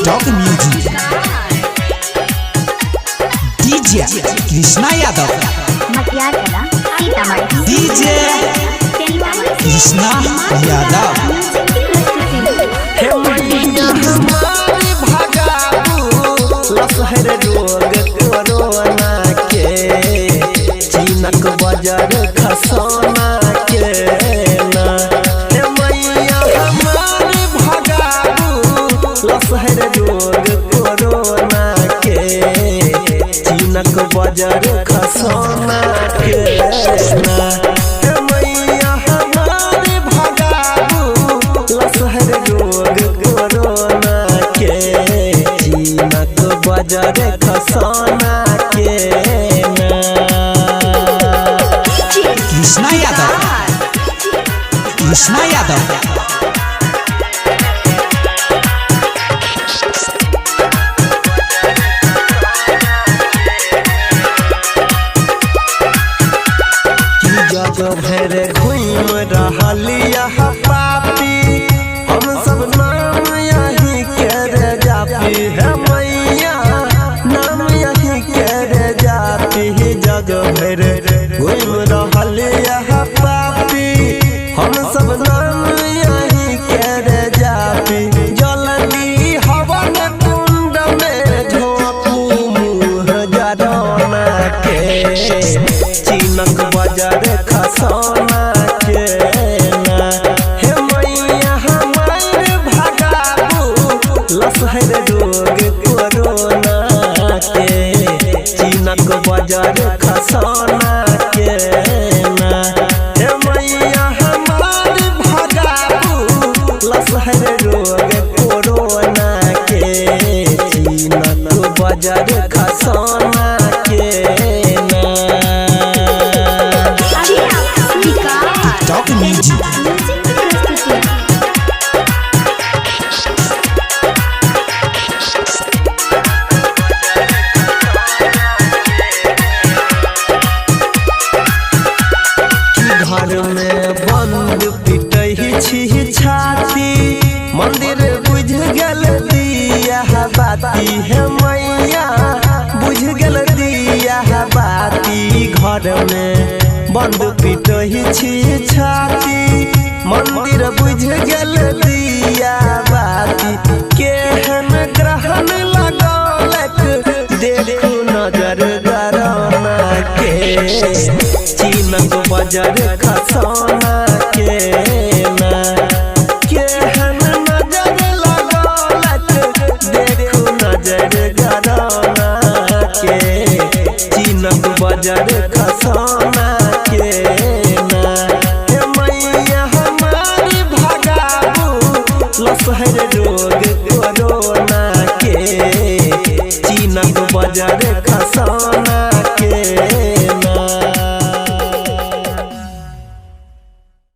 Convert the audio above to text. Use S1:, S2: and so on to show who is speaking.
S1: TikTok music DJ Krishna Yadav DJ Krishna Yadav
S2: चीनक बाजार खसोना के ना हे मैया हमारे भगाबू लसहर रोग कोरोना के चीनक बाजार खसोना के ना हे मैया हमारे भगाबू लसहर रोग कोरोना के चीनक बाजार खसोना के
S1: कृष्णा यादव
S2: जग भर घूम रहा पापी हम सब नाम यही कर जाती है मैया नाम यही कर जाती जग भर घूम रहा पापी हम सब नाम यही कर जाती जल्दी हवन कुंड में झोंकू मुँह जरौना के चीनक बाजार खसोना के ना हे मैया हमारे भगाबू लसहर रोग कोरोना के चीनक बाजार खसोना के ना हे मैया हमारे भगाबू लसहर रोग कोरोना के चीनक बाजार खसोना के
S1: टिकटॉक म्यूजिक
S2: घर में बंद पिटही छी छाती मंदिर बुझ गल दिया बाती है मैया बुझ गल दिया बाती घर में बंद पिटही छी छाती मंदिर बुझ गल दिया बाती केहन ग्रहण लगौलक देखू नजर गरौना के चीनक बाजार खसोना के ना केहन नजर लगौलक देखू नजर गरौना के चीनक बाजार खसोना के ना हे मैया हमारी भगाबू लसहर रोग कोरोना के चीनक बाजार खसोना